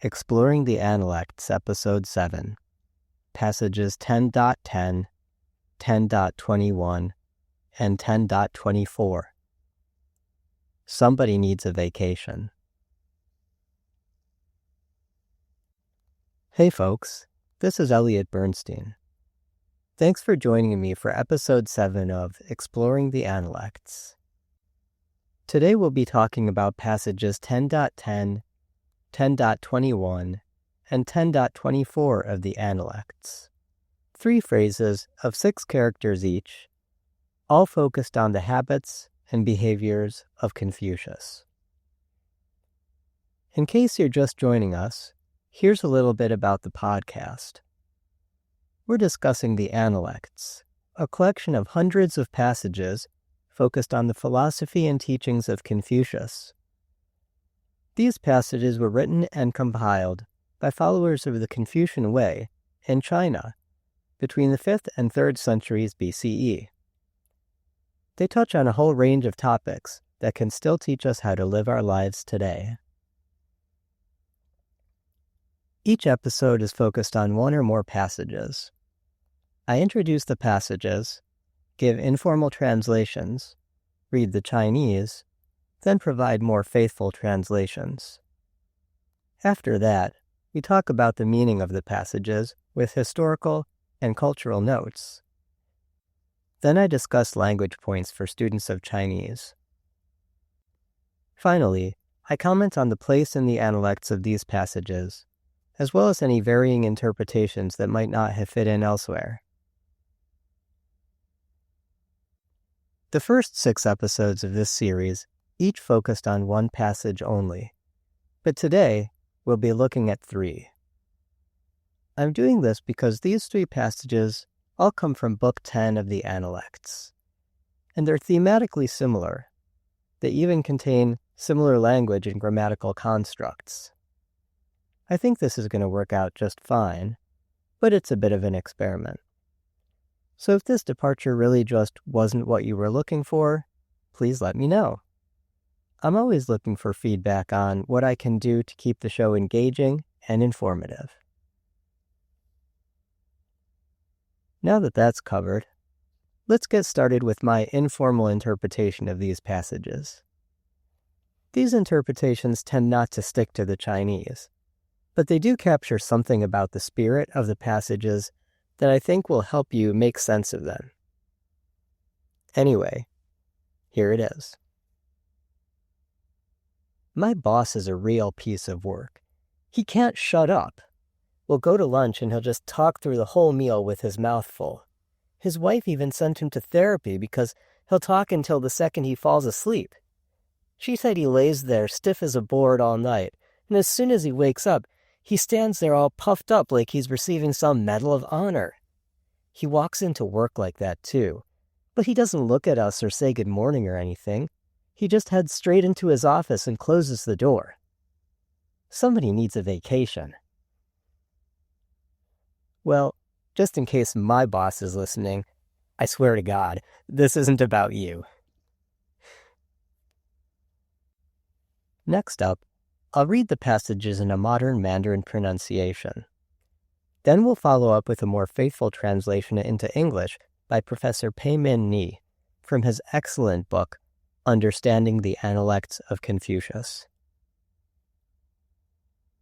Exploring the Analects, Episode 7, Passages 10.10, 10.21, and 10.24. Somebody needs a vacation. Hey folks, this is Elliott Bernstein. Thanks for joining me for Episode 7 of Exploring the Analects. Today we'll be talking about passages 10.10, 10.21, and 10.24 of the Analects. 3 phrases of 6 characters each, all focused on the habits and behaviors of Confucius. In case you're just joining us, here's a little bit about the podcast. We're discussing the Analects, a collection of hundreds of passages focused on the philosophy and teachings of Confucius. These passages were written and compiled by followers of the Confucian Way in China between the 5th and 3rd centuries BCE. They touch on a whole range of topics that can still teach us how to live our lives today. Each episode is focused on one or more passages. I introduce the passages, give informal translations, read the Chinese, then provide more faithful translations. After that, we talk about the meaning of the passages with historical and cultural notes. Then I discuss language points for students of Chinese. Finally, I comment on the place in the Analects of these passages, as well as any varying interpretations that might not have fit in elsewhere. The first 6 episodes of this series each focused on one passage only, but today we'll be looking at 3. I'm doing this because these 3 passages all come from Book 10 of the Analects, and they're thematically similar. They even contain similar language and grammatical constructs. I think this is going to work out just fine, but it's a bit of an experiment. So if this departure really just wasn't what you were looking for, please let me know. I'm always looking for feedback on what I can do to keep the show engaging and informative. Now that that's covered, let's get started with my informal interpretation of these passages. These interpretations tend not to stick to the Chinese, but they do capture something about the spirit of the passages that I think will help you make sense of them. Anyway, here it is. My boss is a real piece of work. He can't shut up. We'll go to lunch and he'll just talk through the whole meal with his mouth full. His wife even sent him to therapy because he'll talk until the second he falls asleep. She said he lays there stiff as a board all night, and as soon as he wakes up, he stands there all puffed up like he's receiving some medal of honor. He walks into work like that too, but he doesn't look at us or say good morning or anything. He just heads straight into his office and closes the door. Somebody needs a vacation. Well, just in case my boss is listening, I swear to God, this isn't about you. Next up, I'll read the passages in a modern Mandarin pronunciation. Then we'll follow up with a more faithful translation into English by Professor Pei-Min Ni from his excellent book, Understanding the Analects of Confucius.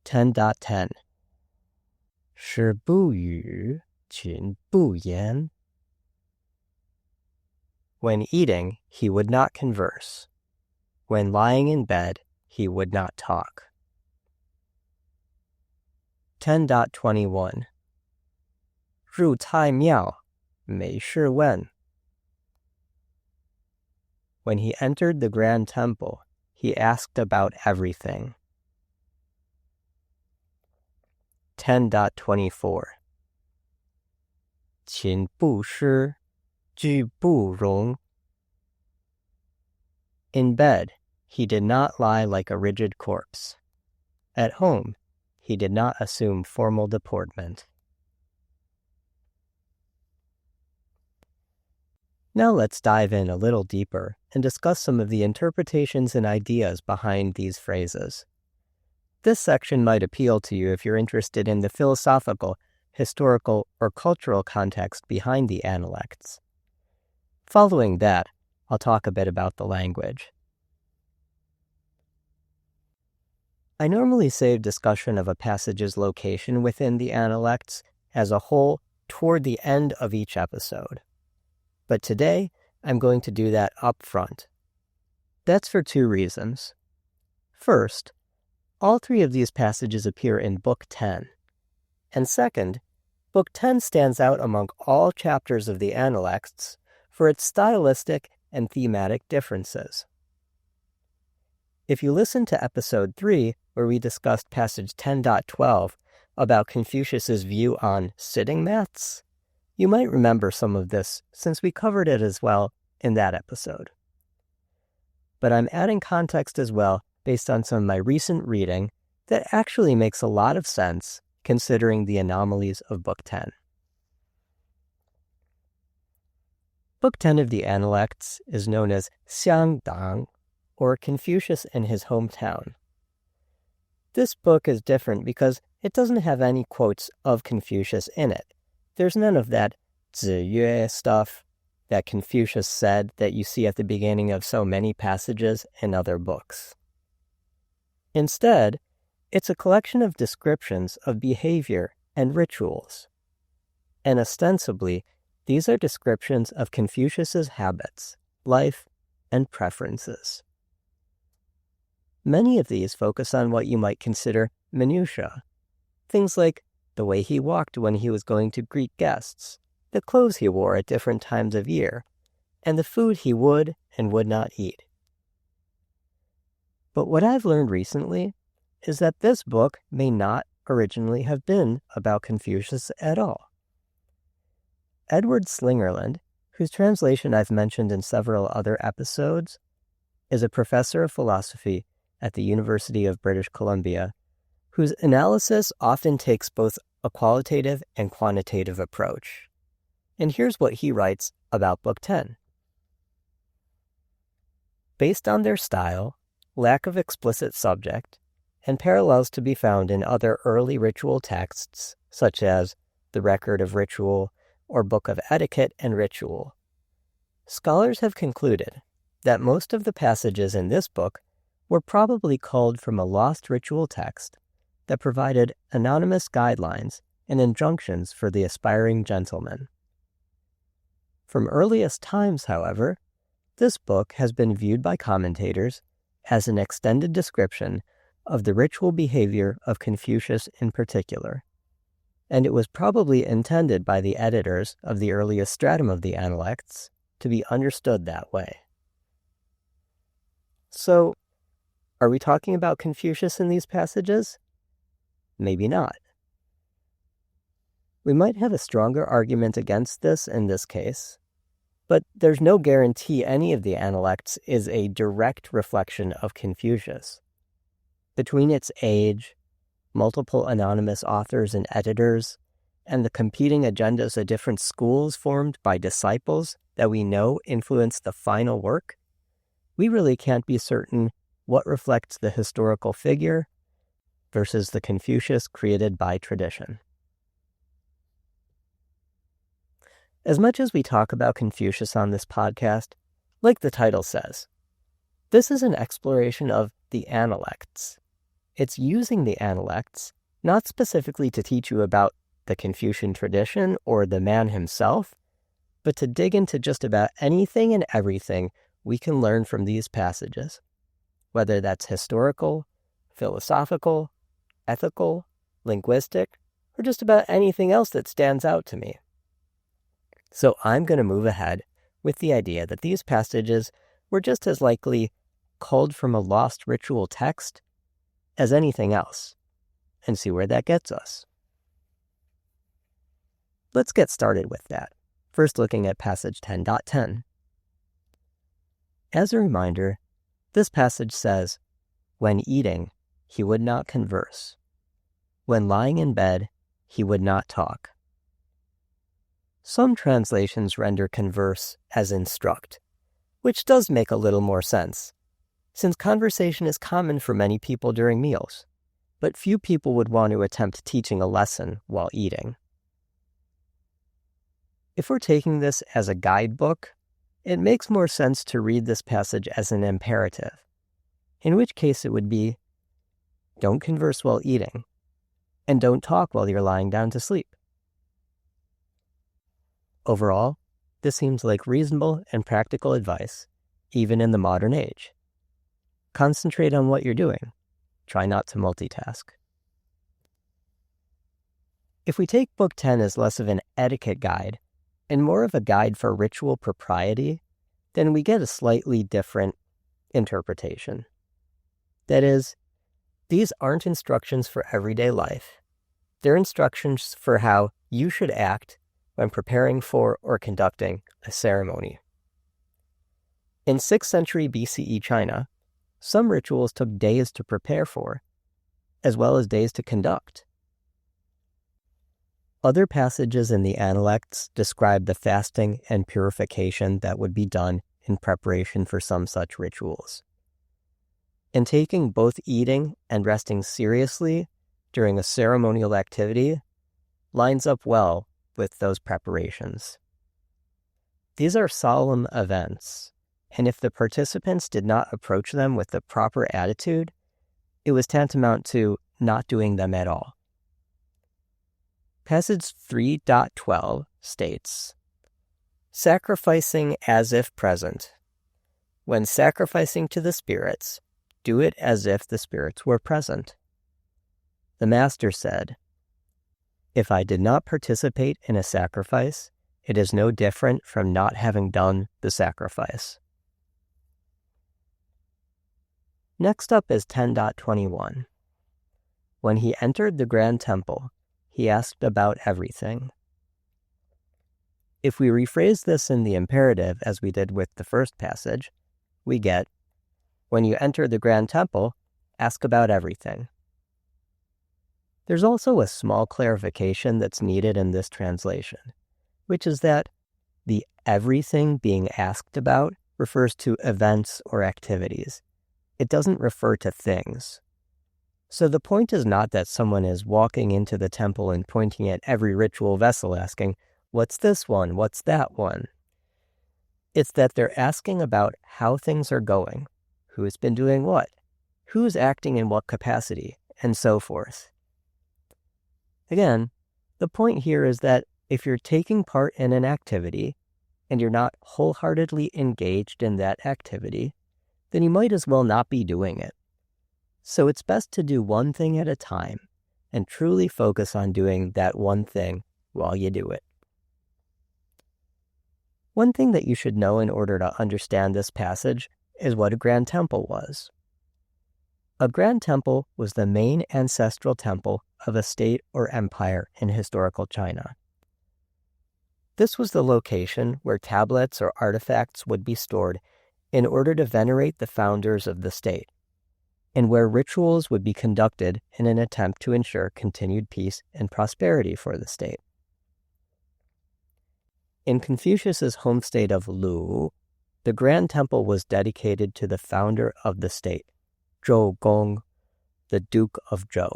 10.10 是不语，群不言. When eating, he would not converse. When lying in bed, he would not talk. 10.21 入太庙，没事问. When he entered the Grand Temple, he asked about everything. 10.24 寝不施，居不容. In bed, he did not lie like a rigid corpse. At home, he did not assume formal deportment. Now let's dive in a little deeper and discuss some of the interpretations and ideas behind these phrases. This section might appeal to you if you're interested in the philosophical, historical, or cultural context behind the Analects. Following that, I'll talk a bit about the language. I normally save discussion of a passage's location within the Analects as a whole toward the end of each episode. But today, I'm going to do that up front. That's for two reasons. First, all three of these passages appear in Book 10. And second, Book 10 stands out among all chapters of the Analects for its stylistic and thematic differences. If you listen to Episode 3, where we discussed passage 10.12 about Confucius's view on sitting mats, you might remember some of this since we covered it as well in that episode. But I'm adding context as well based on some of my recent reading that actually makes a lot of sense considering the anomalies of Book 10. Book 10 of the Analects is known as Xiangdang, or Confucius in his hometown. This book is different because it doesn't have any quotes of Confucius in it. There's none of that 子曰 stuff that Confucius said that you see at the beginning of so many passages in other books. Instead, it's a collection of descriptions of behavior and rituals. And ostensibly, these are descriptions of Confucius's habits, life, and preferences. Many of these focus on what you might consider minutiae, things like the way he walked when he was going to greet guests, the clothes he wore at different times of year, and the food he would and would not eat. But what I've learned recently is that this book may not originally have been about Confucius at all. Edward Slingerland, whose translation I've mentioned in several other episodes, is a professor of philosophy at the University of British Columbia, whose analysis often takes both a qualitative and quantitative approach. And here's what he writes about Book 10. Based on their style, lack of explicit subject, and parallels to be found in other early ritual texts, such as the Record of Ritual or Book of Etiquette and Ritual, scholars have concluded that most of the passages in this book were probably culled from a lost ritual text that provided anonymous guidelines and injunctions for the aspiring gentleman. From earliest times, however, this book has been viewed by commentators as an extended description of the ritual behavior of Confucius in particular, and it was probably intended by the editors of the earliest stratum of the Analects to be understood that way. So, are we talking about Confucius in these passages? Maybe not. We might have a stronger argument against this in this case, but there's no guarantee any of the Analects is a direct reflection of Confucius. Between its age, multiple anonymous authors and editors, and the competing agendas of different schools formed by disciples that we know influence the final work, we really can't be certain what reflects the historical figure versus the Confucius created by tradition. As much as we talk about Confucius on this podcast, like the title says, this is an exploration of the Analects. It's using the Analects not specifically to teach you about the Confucian tradition or the man himself, but to dig into just about anything and everything we can learn from these passages, whether that's historical, philosophical, ethical, linguistic, or just about anything else that stands out to me. So I'm going to move ahead with the idea that these passages were just as likely culled from a lost ritual text as anything else, and see where that gets us. Let's get started with that, first looking at passage 10.10. As a reminder, this passage says, "When eating, he would not converse. When lying in bed, he would not talk." Some translations render converse as instruct, which does make a little more sense, since conversation is common for many people during meals, but few people would want to attempt teaching a lesson while eating. If we're taking this as a guidebook, it makes more sense to read this passage as an imperative, in which case it would be, don't converse while eating, and don't talk while you're lying down to sleep. Overall, this seems like reasonable and practical advice, even in the modern age. Concentrate on what you're doing. Try not to multitask. If we take Book 10 as less of an etiquette guide and more of a guide for ritual propriety, then we get a slightly different interpretation. That is, these aren't instructions for everyday life. They're instructions for how you should act when preparing for or conducting a ceremony. In 6th century BCE China, some rituals took days to prepare for, as well as days to conduct. Other passages in the Analects describe the fasting and purification that would be done in preparation for some such rituals. And taking both eating and resting seriously during a ceremonial activity lines up well with those preparations. These are solemn events, and if the participants did not approach them with the proper attitude, it was tantamount to not doing them at all. Passage 3.12 states, sacrificing as if present. When sacrificing to the spirits, do it as if the spirits were present. The master said, if I did not participate in a sacrifice, it is no different from not having done the sacrifice. Next up is 10.21. When he entered the grand temple, he asked about everything. If we rephrase this in the imperative as we did with the first passage, we get, when you enter the grand temple, ask about everything. There's also a small clarification that's needed in this translation, which is that the everything being asked about refers to events or activities. It doesn't refer to things. So the point is not that someone is walking into the temple and pointing at every ritual vessel asking, what's this one? What's that one? It's that they're asking about how things are going, who's been doing what, who's acting in what capacity, and so forth. Again, the point here is that if you're taking part in an activity and you're not wholeheartedly engaged in that activity, then you might as well not be doing it. So it's best to do one thing at a time and truly focus on doing that one thing while you do it. One thing that you should know in order to understand this passage is what a grand temple was. A grand temple was the main ancestral temple of a state or empire in historical China. This was the location where tablets or artifacts would be stored in order to venerate the founders of the state, and where rituals would be conducted in an attempt to ensure continued peace and prosperity for the state. In Confucius's home state of Lu, the grand temple was dedicated to the founder of the state, Zhou Gong, the Duke of Zhou.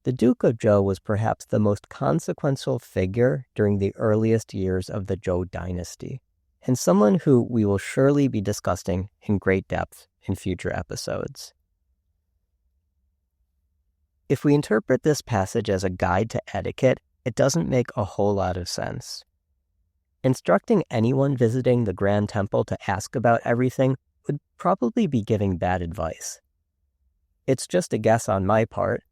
The Duke of Zhou was perhaps the most consequential figure during the earliest years of the Zhou dynasty, and someone who we will surely be discussing in great depth in future episodes. If we interpret this passage as a guide to etiquette, it doesn't make a whole lot of sense. Instructing anyone visiting the Grand Temple to ask about everything would probably be giving bad advice. It's just a guess on my part,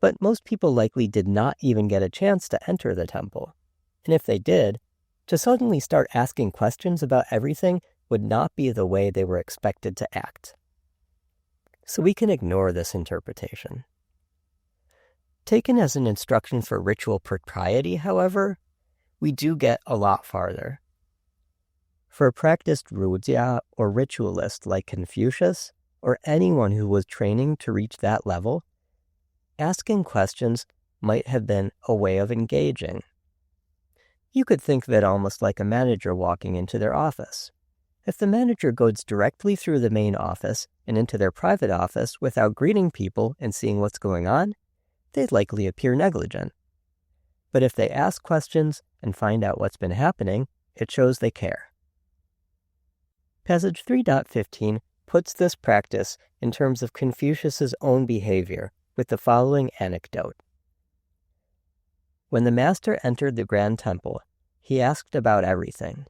but most people likely did not even get a chance to enter the temple. And if they did, to suddenly start asking questions about everything would not be the way they were expected to act. So we can ignore this interpretation. Taken as an instruction for ritual propriety, however, we do get a lot farther. For a practiced rujia or ritualist like Confucius, or anyone who was training to reach that level, asking questions might have been a way of engaging. You could think of it almost like a manager walking into their office. If the manager goes directly through the main office and into their private office without greeting people and seeing what's going on, they'd likely appear negligent. But if they ask questions and find out what's been happening, it shows they care. Passage 3.15 puts this practice in terms of Confucius's own behavior with the following anecdote. When the master entered the Grand Temple, he asked about everything.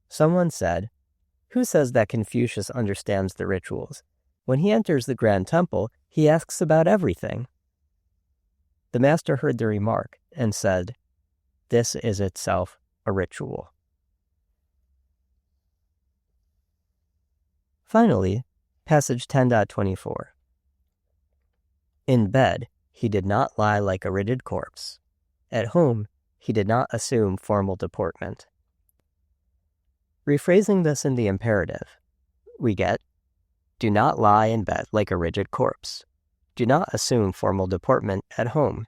Someone said, "Who says that Confucius understands the rituals? When he enters the Grand Temple, he asks about everything." The master heard the remark and said, "This is itself a ritual." Finally, passage 10.24. In bed, he did not lie like a rigid corpse. At home, he did not assume formal deportment. Rephrasing this in the imperative, we get, do not lie in bed like a rigid corpse. Do not assume formal deportment at home.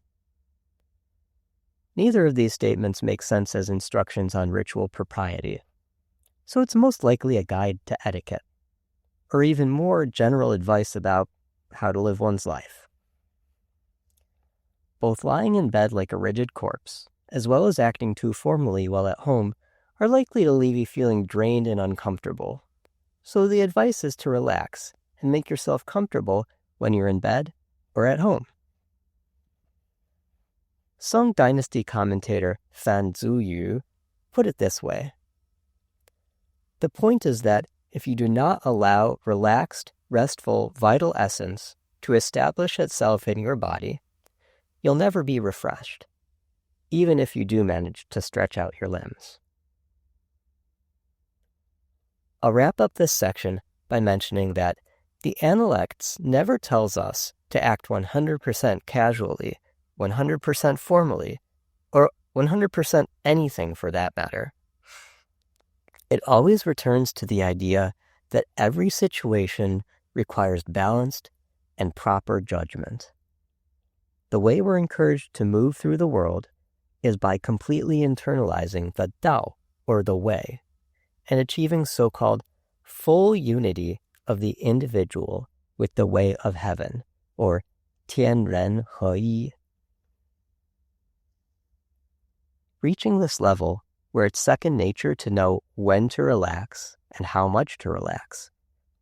Neither of these statements make sense as instructions on ritual propriety, so it's most likely a guide to etiquette, or even more general advice about how to live one's life. Both lying in bed like a rigid corpse, as well as acting too formally while at home, are likely to leave you feeling drained and uncomfortable. So the advice is to relax and make yourself comfortable when you're in bed or at home. Song Dynasty commentator Fan Zuyu put it this way. The point is that if you do not allow relaxed, restful, vital essence to establish itself in your body, you'll never be refreshed, even if you do manage to stretch out your limbs. I'll wrap up this section by mentioning that the Analects never tells us to act 100% casually, 100% formally, or 100% anything for that matter. It always returns to the idea that every situation requires balanced and proper judgment. The way we're encouraged to move through the world is by completely internalizing the Dao, or the way, and achieving so-called full unity of the individual with the way of heaven, or 天人合一. Reaching this level, where it's second nature to know when to relax and how much to relax,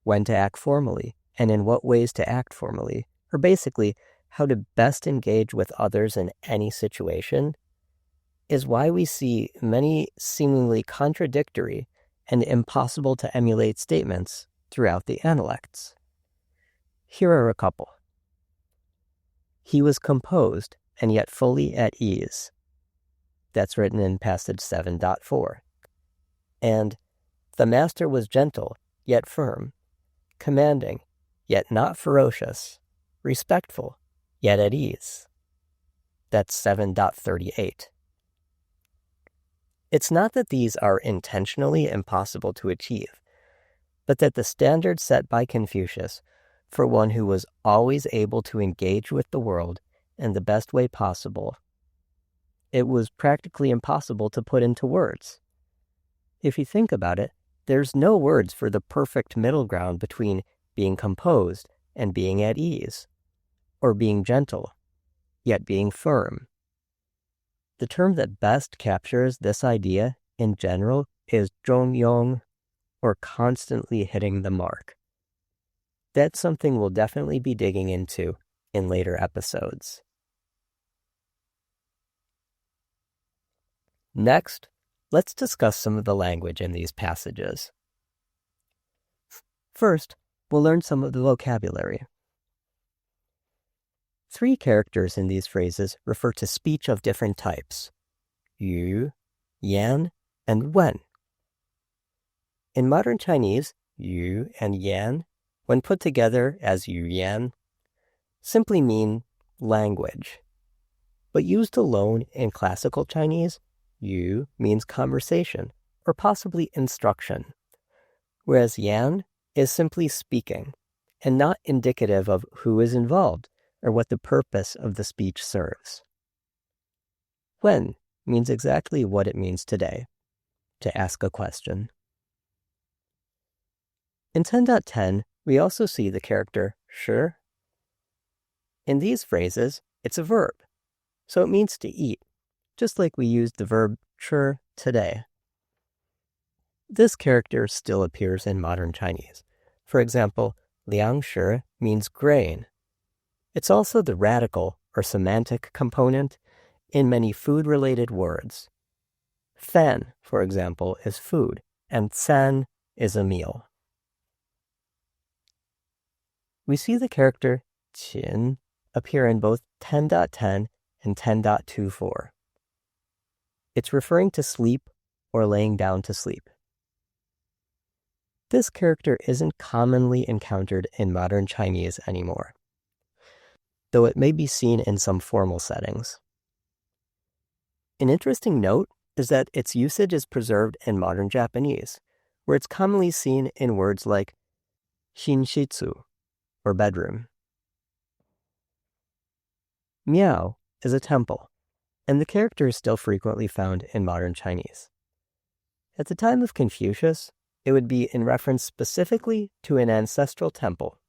when to act formally and in what ways to act formally, or basically how to best engage with others in any situation, is why we see many seemingly contradictory and impossible to emulate statements throughout the Analects. Here are a couple. He was composed and yet fully at ease. That's written in passage 7.4. And the master was gentle yet firm, commanding yet not ferocious, respectful yet at ease. That's 7.38. It's not that these are intentionally impossible to achieve, but that the standard set by Confucius for one who was always able to engage with the world in the best way possible, it was practically impossible to put into words. If you think about it, there's no words for the perfect middle ground between being composed and being at ease, or being gentle, yet being firm. The term that best captures this idea in general is zhongyong, or constantly hitting the mark. That's something we'll definitely be digging into in later episodes. Next, let's discuss some of the language in these passages. First, we'll learn some of the vocabulary. 3 characters in these phrases refer to speech of different types: yu, yan, and wen. In modern Chinese, yu and yan, when put together as yu yan, simply mean language. But used alone in classical Chinese, yu means conversation, or possibly instruction, whereas yan is simply speaking, and not indicative of who is involved or what the purpose of the speech serves. Wen means exactly what it means today, to ask a question. In 10.10, we also see the character 是. In these phrases, it's a verb, so it means to eat, just like we used the verb 吃 today. This character still appears in modern Chinese. For example, 粮食 means grain. It's also the radical or semantic component in many food-related words. Fan, for example, is food, and san is a meal. We see the character 寝 appear in both 10.10 and 10.24. It's referring to sleep or laying down to sleep. This character isn't commonly encountered in modern Chinese anymore, though it may be seen in some formal settings. An interesting note is that its usage is preserved in modern Japanese, where it's commonly seen in words like shinshitsu, or bedroom. Miao is a temple, and the character is still frequently found in modern Chinese. At the time of Confucius, it would be in reference specifically to an ancestral temple,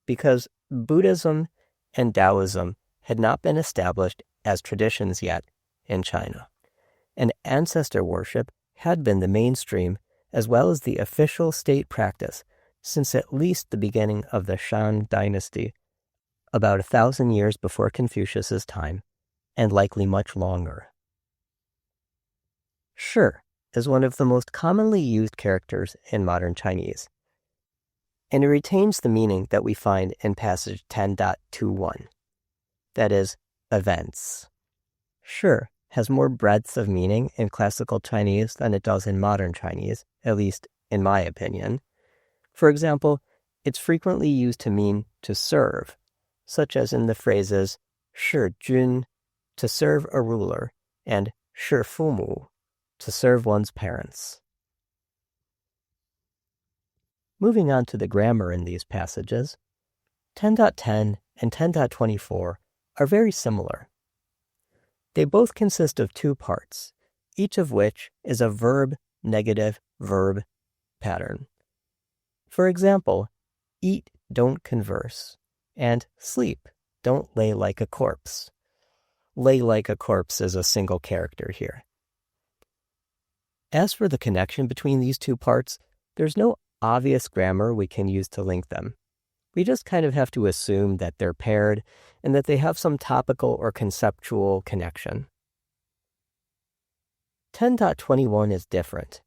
because Buddhism and Taoism had not been established as traditions yet in China, and ancestor worship had been the mainstream as well as the official state practice since at least the beginning of the Shang dynasty, about 1,000 years before Confucius's time, and likely much longer. 是 is one of the most commonly used characters in modern Chinese, and it retains the meaning that we find in passage 10.21, that is, events. 是 has more breadth of meaning in classical Chinese than it does in modern Chinese, at least in my opinion. For example, it's frequently used to mean to serve, such as in the phrases 是君, to serve a ruler, and 是父母, to serve one's parents. Moving on to the grammar in these passages, 10.10 and 10.24 are very similar. They both consist of two parts, each of which is a verb-negative-verb pattern. For example, eat, don't converse, and sleep, don't lay like a corpse. Lay like a corpse is a single character here. As for the connection between these two parts, there's no obvious grammar we can use to link them. We just kind of have to assume that they're paired and that they have some topical or conceptual connection. 10.21 is different.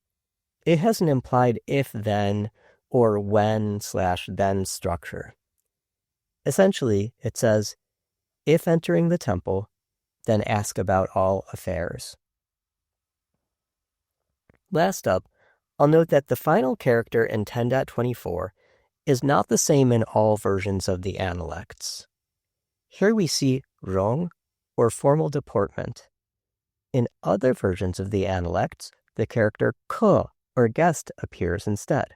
It has an implied if-then or when/then structure. Essentially, it says, if entering the temple, then ask about all affairs. Last up, I'll note that the final character in 10.24 is not the same in all versions of the Analects. Here we see rong, or formal deportment. In other versions of the Analects, the character ke, or guest, appears instead.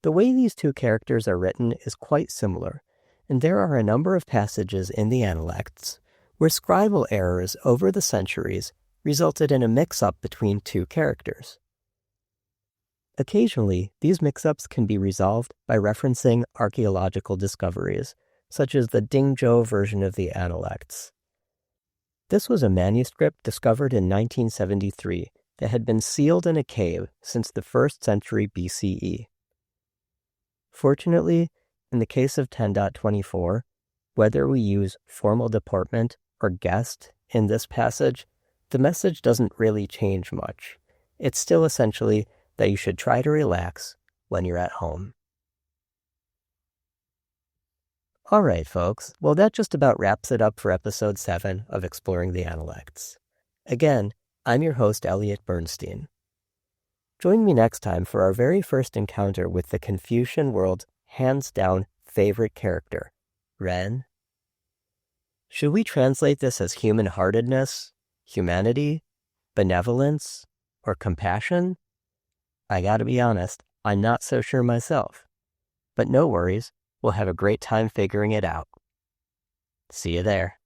The way these two characters are written is quite similar, and there are a number of passages in the Analects where scribal errors over the centuries resulted in a mix-up between two characters. Occasionally, these mix-ups can be resolved by referencing archaeological discoveries, such as the Dingzhou version of the Analects. This was a manuscript discovered in 1973 that had been sealed in a cave since the 1st century BCE. Fortunately, in the case of 10.24, whether we use formal deportment or guest in this passage, the message doesn't really change much. It's still essentially that you should try to relax when you're at home. All right, folks. Well, that just about wraps it up for episode 7 of Exploring the Analects. Again, I'm your host, Elliott Bernstein. Join me next time for our very first encounter with the Confucian world's hands-down favorite character, Ren. Should we translate this as human-heartedness, humanity, benevolence, or compassion? I gotta be honest, I'm not so sure myself. But no worries, we'll have a great time figuring it out. See you there.